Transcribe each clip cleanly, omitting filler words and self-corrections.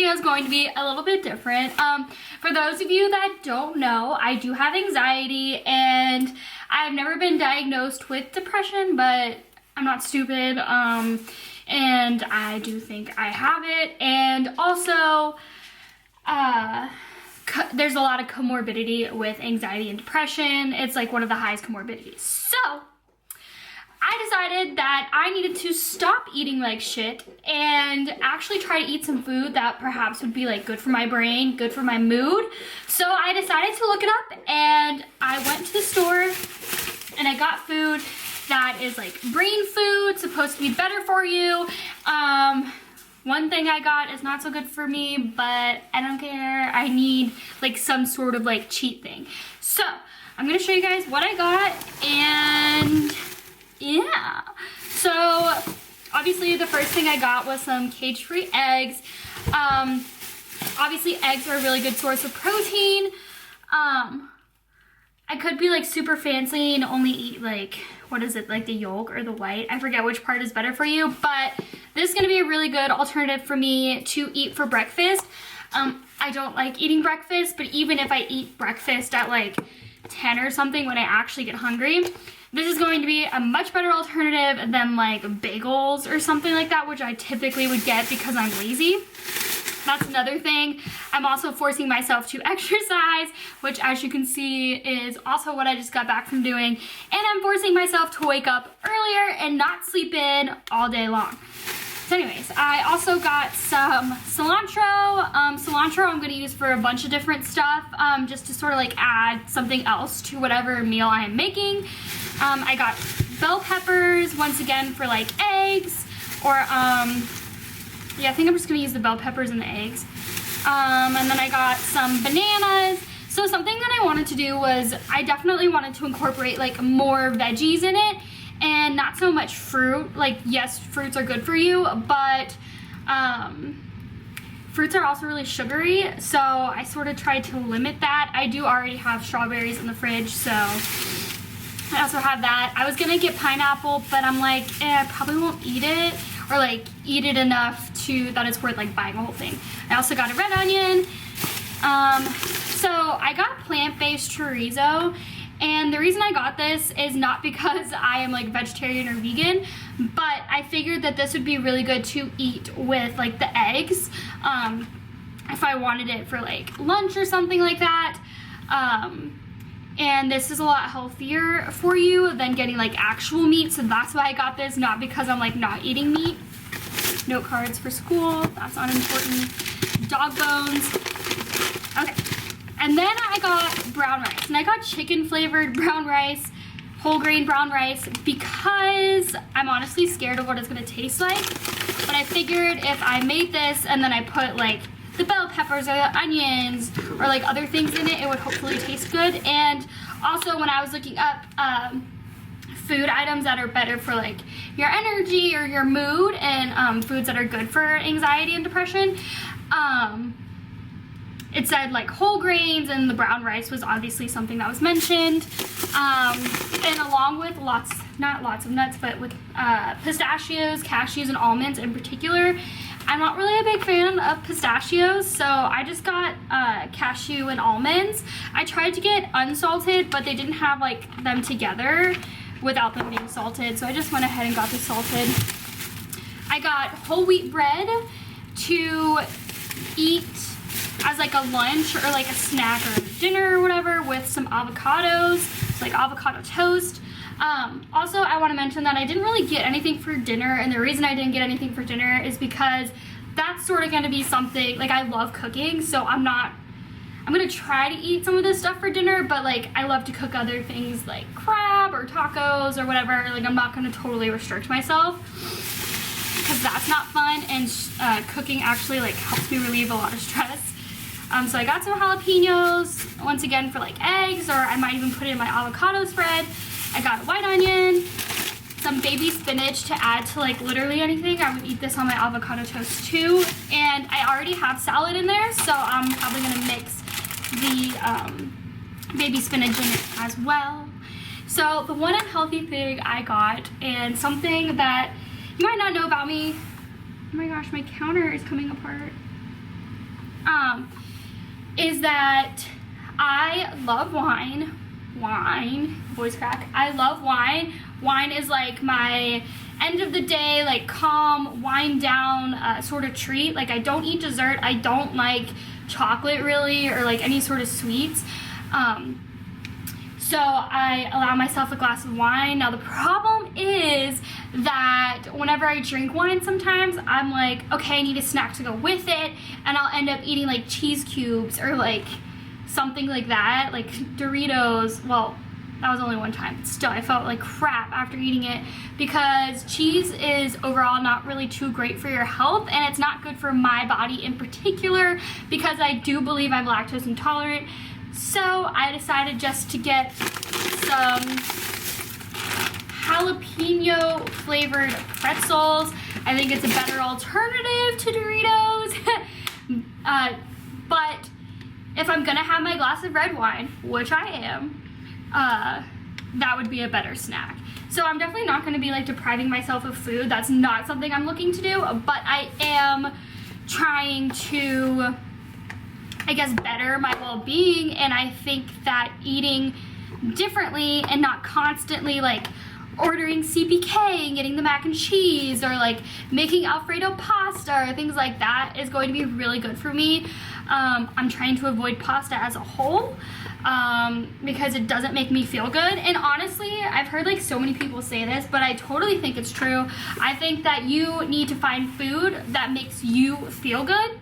video is going to be a little bit different. For those of you that don't know, I do have anxiety and I've never been diagnosed with depression, but I'm not stupid, and I do think I have it. And also, there's a lot of comorbidity with anxiety and depression. It's like one of the highest comorbidities. So I decided that I needed to stop eating like shit and actually try to eat some food that perhaps would be like good for my brain, good for my mood. So I decided to look it up, and I went to the store and I got food that is like brain food, supposed to be better for you. One thing I got is not so good for me, but I don't care. I need like some sort of like cheat thing. So I'm gonna show you guys what I got, and yeah. So obviously the first thing I got was some cage-free eggs. Obviously eggs are a really good source of protein. I could be like super fancy and only eat like, what is it, like the yolk or the white? I forget which part is better for you, but this is gonna be a really good alternative for me to eat for breakfast. I don't like eating breakfast, but even if I eat breakfast at like 10 or something when I actually get hungry, this is going to be a much better alternative than like bagels or something like that, which I typically would get because I'm lazy. That's another thing. I'm also forcing myself to exercise, which as you can see is also what I just got back from doing. And I'm forcing myself to wake up earlier and not sleep in all day long. So anyways, I also got some cilantro. Cilantro I'm gonna use for a bunch of different stuff, just to sort of like add something else to whatever meal I am making. I got bell peppers, once again for like eggs, or yeah, I think I'm just gonna use the bell peppers and the eggs. And then I got some bananas. So something that I wanted to do was, I definitely wanted to incorporate like more veggies in it and not so much fruit. Like, yes, fruits are good for you, but fruits are also really sugary. So I sort of tried to limit that. I do already have strawberries in the fridge, so I also have that. I was gonna get pineapple, but I'm like, I probably won't eat it, or like eat it enough to that it's worth like buying a whole thing. I also got a red onion. So I got plant-based chorizo, and the reason I got this is not because I am like vegetarian or vegan, but I figured that this would be really good to eat with like the eggs, if I wanted it for like lunch or something like that. And this is a lot healthier for you than getting like actual meat, so that's why I got this, not because I'm like not eating meat. Note cards for school, that's unimportant. Dog bones. Okay, and then I got brown rice, and I got chicken flavored brown rice, whole grain brown rice, because I'm honestly scared of what it's gonna taste like. But I figured if I made this and then I put like the bell peppers or the onions or like other things in it, it would hopefully taste good. And also when I was looking up food items that are better for like your energy or your mood, and foods that are good for anxiety and depression, it said like whole grains, and the brown rice was obviously something that was mentioned, and along with not lots of nuts, but with pistachios, cashews, and almonds in particular. I'm not really a big fan of pistachios, so I just got cashew and almonds. I tried to get unsalted, but they didn't have like them together without them being salted, so I just went ahead and got the salted. I got whole wheat bread to eat as like a lunch or like a snack or dinner or whatever, with some avocados, like avocado toast. Also, I want to mention that I didn't really get anything for dinner, and the reason I didn't get anything for dinner is because that's sort of going to be something, like I love cooking, so I'm going to try to eat some of this stuff for dinner, but like I love to cook other things like crab or tacos or whatever. Like I'm not going to totally restrict myself, because that's not fun, and cooking actually like helps me relieve a lot of stress. So I got some jalapenos, once again for like eggs, or I might even put it in my avocado spread. I got a white onion, some baby spinach to add to like literally anything. I would eat this on my avocado toast too. And I already have salad in there, so I'm probably gonna mix the baby spinach in it as well. So the one unhealthy thing I got, and something that you might not know about me, oh my gosh, my counter is coming apart. is that I love wine. Voice crack. I love wine. Wine is like my end of the day, like calm, wind down sort of treat. Like I don't eat dessert. I don't like chocolate really, or like any sort of sweets. So I allow myself a glass of wine. Now the problem is that whenever I drink wine sometimes, I'm like, okay, I need a snack to go with it, and I'll end up eating like cheese cubes or like something like that, like Doritos. Well, that was only one time, but still I felt like crap after eating it, because cheese is overall not really too great for your health, and it's not good for my body in particular, because I do believe I'm lactose intolerant. So I decided just to get some jalapeno flavored pretzels. I think it's a better alternative to Doritos. But if I'm gonna have my glass of red wine, which I am, that would be a better snack. So I'm definitely not gonna be like depriving myself of food. That's not something I'm looking to do, but I am trying to, I guess, better my well-being, and I think that eating differently and not constantly like ordering CPK and getting the mac and cheese, or like making Alfredo pasta or things like that, is going to be really good for me. I'm trying to avoid pasta as a whole because it doesn't make me feel good. And honestly, I've heard like so many people say this, but I totally think it's true. I think that you need to find food that makes you feel good,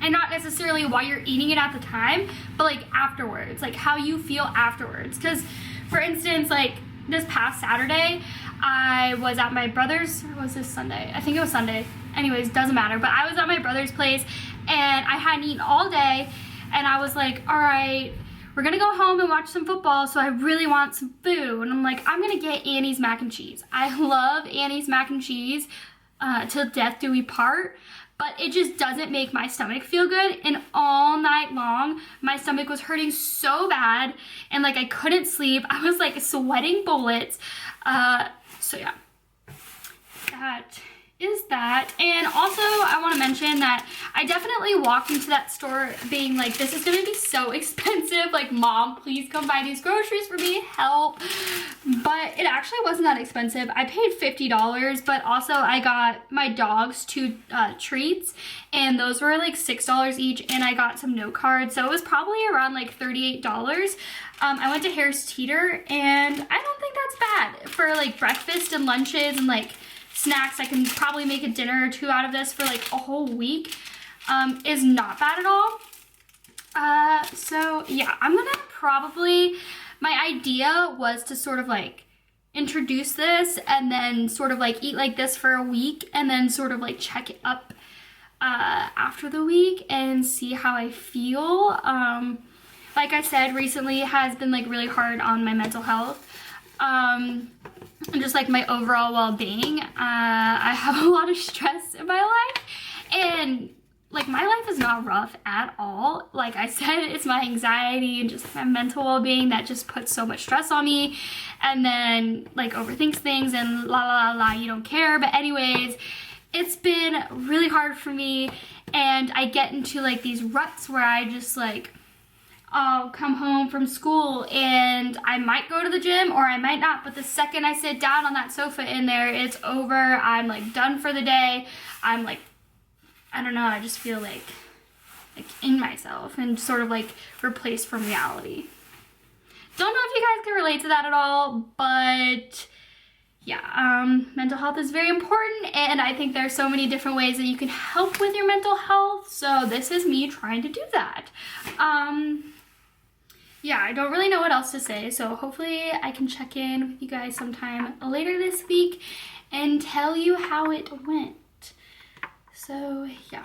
and not necessarily while you're eating it at the time, but like afterwards, like how you feel afterwards. Because for instance, like this past Saturday, I was at my brother's, or was this Sunday? I think it was Sunday. Anyways, doesn't matter. But I was at my brother's place, and I hadn't eaten all day, and I was like, all right, we're gonna go home and watch some football, so I really want some food. And I'm like, I'm gonna get Annie's mac and cheese. I love Annie's mac and cheese, till death do we part. But it just doesn't make my stomach feel good, and all night long my stomach was hurting so bad, and like I couldn't sleep. I was like sweating bullets. So yeah, that is that. And also I want to mention that I definitely walked into that store being like, this is gonna be so expensive, like, Mom, please come buy these groceries for me, help. But it actually wasn't that expensive. I paid $50, but also I got my dogs 2 treats, and those were like $6 each, and I got some note cards, so it was probably around like $38. I went to Harris Teeter, and I don't think that's bad for like breakfast and lunches and like snacks. I can probably make a dinner or 2 out of this for like a whole week. Is not bad at all. So yeah, I'm gonna probably, my idea was to sort of like introduce this and then sort of like eat like this for a week, and then sort of like check it up after the week and see how I feel. Like I said, recently has been like really hard on my mental health. And just like my overall well-being. I have a lot of stress in my life, and like my life is not rough at all. Like I said, it's my anxiety and just my mental well-being that just puts so much stress on me, and then like overthinks things and la la la, you don't care. But anyways, it's been really hard for me, and I get into like these ruts where I just like, I'll come home from school and I might go to the gym or I might not, but the second I sit down on that sofa in there, it's over. I'm like done for the day. I'm like, I don't know, I just feel like in myself and sort of like replaced from reality. Don't know if you guys can relate to that at all, but yeah, mental health is very important, and I think there's so many different ways that you can help with your mental health, so this is me trying to do that. Yeah, I don't really know what else to say, so hopefully I can check in with you guys sometime later this week and tell you how it went. So yeah,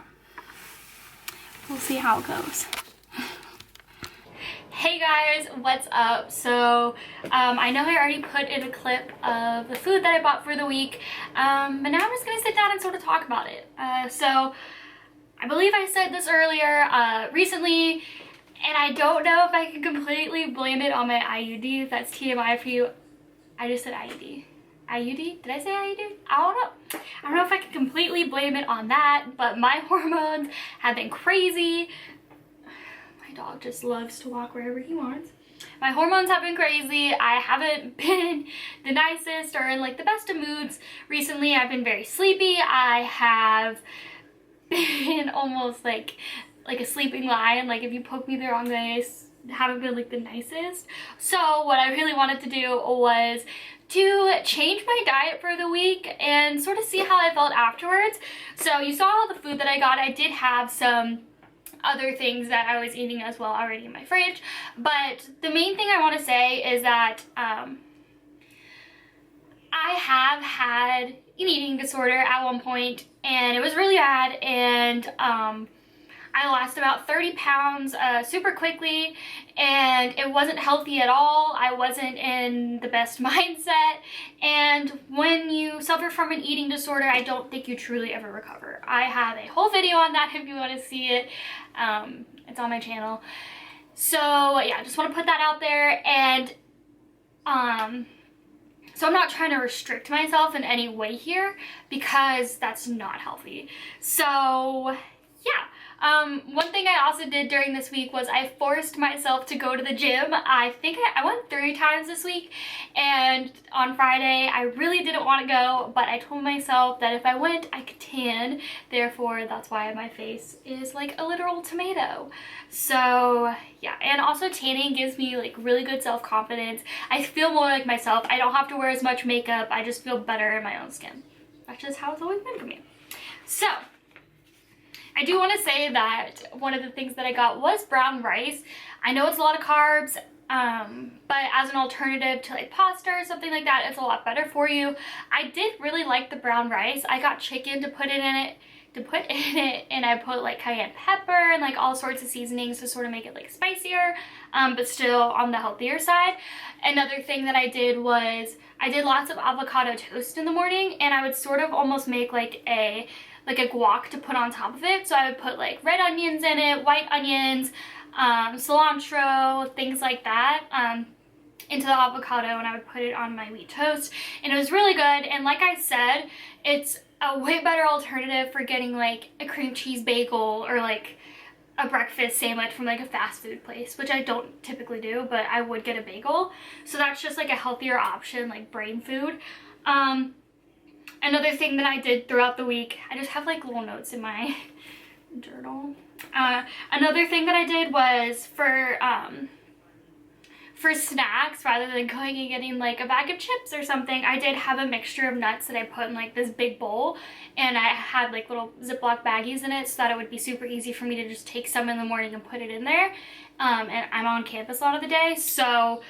we'll see how it goes. Hey guys, what's up? So I know I already put in a clip of the food that I bought for the week, but now I'm just gonna sit down and sort of talk about it. So I believe I said this earlier recently, and I don't know if I can completely blame it on my IUD. If that's TMI for you, I just said IUD. IUD? Did I say IUD? I don't know. I don't know if I can completely blame it on that, but my hormones have been crazy. My dog just loves to walk wherever he wants. My hormones have been crazy. I haven't been the nicest or in like the best of moods recently. I've been very sleepy. I have been almost like a sleeping lion. Like if you poke me the wrong way, I haven't been like the nicest. So what I really wanted to do was to change my diet for the week and sort of see how I felt afterwards. So you saw all the food that I got. I did have some other things that I was eating as well already in my fridge, but the main thing I want to say is that I have had an eating disorder at one point, and it was really bad, and I lost about 30 pounds super quickly, and it wasn't healthy at all. I wasn't in the best mindset, and when you suffer from an eating disorder, I don't think you truly ever recover. I have a whole video on that if you want to see it. It's on my channel. So yeah, I just want to put that out there, and so I'm not trying to restrict myself in any way here because that's not healthy. So yeah. One thing I also did during this week was I forced myself to go to the gym. I think I went 3 times this week, and on Friday I really didn't want to go, but I told myself that if I went I could tan, therefore that's why my face is like a literal tomato. So yeah, and also tanning gives me like really good self-confidence. I feel more like myself. I don't have to wear as much makeup. I just feel better in my own skin. That's just how it's always been for me. So I do want to say that one of the things that I got was brown rice. I know it's a lot of carbs, but as an alternative to like pasta or something like that, it's a lot better for you. I did really like the brown rice. I got chicken to put in it, and I put like cayenne pepper and like all sorts of seasonings to sort of make it like spicier, but still on the healthier side. Another thing that I did was I did lots of avocado toast in the morning, and I would sort of almost make like a guac to put on top of it. So I would put like red onions in it, white onions, cilantro, things like that into the avocado, and I would put it on my wheat toast, and it was really good. And like I said, it's a way better alternative for getting like a cream cheese bagel or like a breakfast sandwich from like a fast food place, which I don't typically do, but I would get a bagel. So that's just like a healthier option, like brain food. Another thing that I did throughout the week, I just have like little notes in my journal. Another thing that I did was for snacks, rather than going and getting like a bag of chips or something, I did have a mixture of nuts that I put in like this big bowl, and I had like little Ziploc baggies in it so that it would be super easy for me to just take some in the morning and put it in there. And I'm on campus a lot of the day, so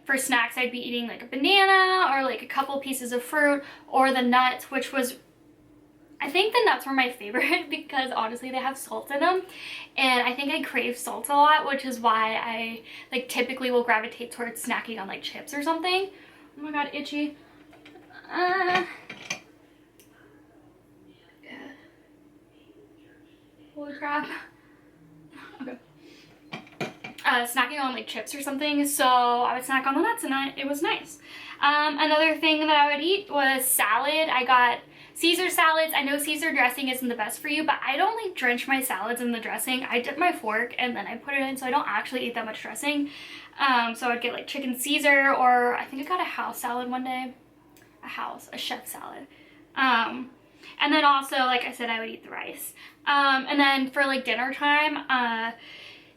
for snacks I'd be eating like a banana or like a couple pieces of fruit, or the nuts, which was, I think the nuts were my favorite because honestly they have salt in them, and I think I crave salt a lot, which is why I like typically will gravitate towards snacking on like chips or something. Oh my god, itchy. Yeah. Holy crap. Okay. Snacking on like chips or something, so I would snack on the nuts, and it was nice. Another thing that I would eat was salad. I got Caesar salads. I know Caesar dressing isn't the best for you, but I don't like drench my salads in the dressing. I dip my fork and then I put it in, so I don't actually eat that much dressing. So I would get like chicken Caesar, or I think I got a house salad one day. A chef salad. And then also, like I said, I would eat the rice. And then for like dinner time,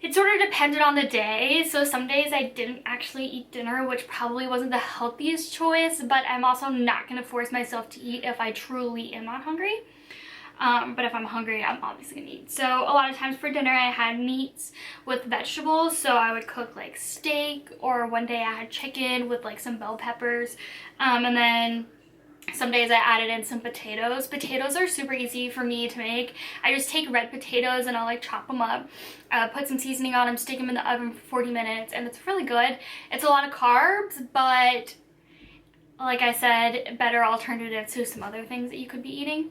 it sort of depended on the day. So some days I didn't actually eat dinner, which probably wasn't the healthiest choice, but I'm also not going to force myself to eat if I truly am not hungry. But if I'm hungry, I'm obviously going to eat. So a lot of times for dinner I had meats with vegetables. So I would cook like steak, or one day I had chicken with like some bell peppers. And then some days I added in some potatoes. Potatoes are super easy for me to make. I just take red potatoes and I'll like chop them up, put some seasoning on them, stick them in the oven for 40 minutes, and it's really good. It's a lot of carbs, but like I said, better alternative to some other things that you could be eating.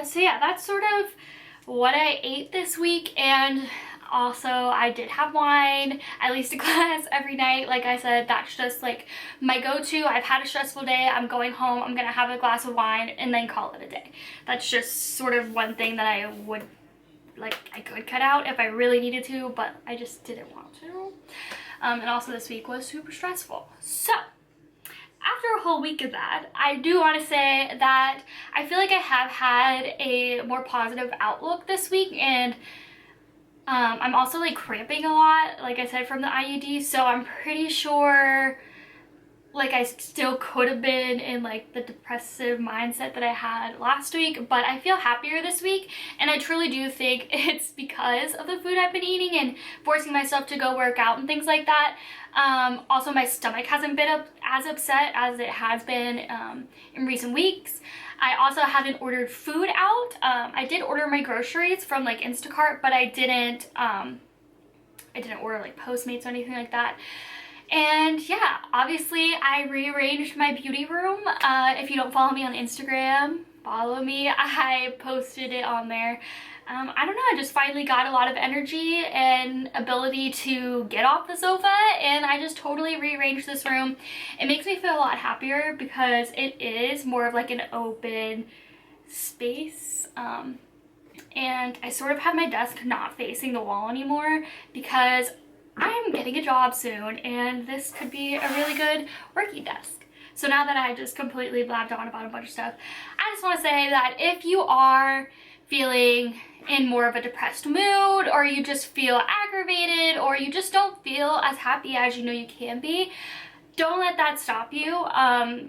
So yeah, that's sort of what I ate this week, and Also, I did have wine, at least a glass every night. Like I said, that's just like my go-to. I've had a stressful day, I'm going home, I'm gonna have a glass of wine and then call it a day. That's just sort of one thing that I would, like, I could cut out if I really needed to, but I just didn't want to. And also this week was super stressful. So, after a whole week of that, I do want to say that I feel like I have had a more positive outlook this week, and I'm also like cramping a lot, like I said, from the IUD, so I'm pretty sure like I still could have been in like the depressive mindset that I had last week, but I feel happier this week, and I truly do think it's because of the food I've been eating and forcing myself to go work out and things like that. Also, my stomach hasn't been as upset as it has been in recent weeks. I also haven't ordered food out. I did order my groceries from like Instacart, but I didn't order like Postmates or anything like that. And yeah, obviously I rearranged my beauty room. If you don't follow me on Instagram, follow me. I posted it on there. I don't know, I just finally got a lot of energy and ability to get off the sofa, and I just totally rearranged this room. It makes me feel a lot happier because it is more of like an open space. And I sort of have my desk not facing the wall anymore because I'm getting a job soon, and this could be a really good working desk. So now that I just completely blabbed on about a bunch of stuff, I just want to say that if you are feeling in more of a depressed mood, or you just feel aggravated, or you just don't feel as happy as you know you can be, don't let that stop you.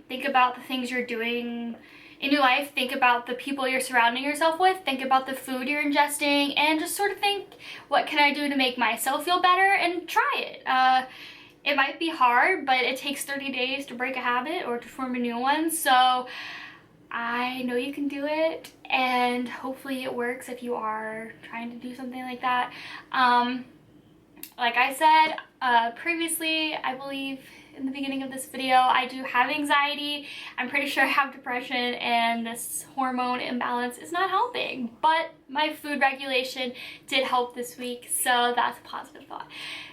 Think about the things you're doing in your life, think about the people you're surrounding yourself with, think about the food you're ingesting, and just sort of think, what can I do to make myself feel better, and try it. It might be hard, but it takes 30 days to break a habit or to form a new one, so I know you can do it, and hopefully it works if you are trying to do something like that. Like I said previously, I believe in the beginning of this video, I do have anxiety. I'm pretty sure I have depression, and this hormone imbalance is not helping, but my food regulation did help this week, so that's a positive thought.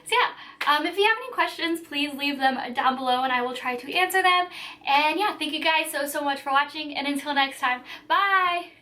So yeah, if you have any questions, please leave them down below and I will try to answer them. And yeah, thank you guys so much for watching, and until next time, bye!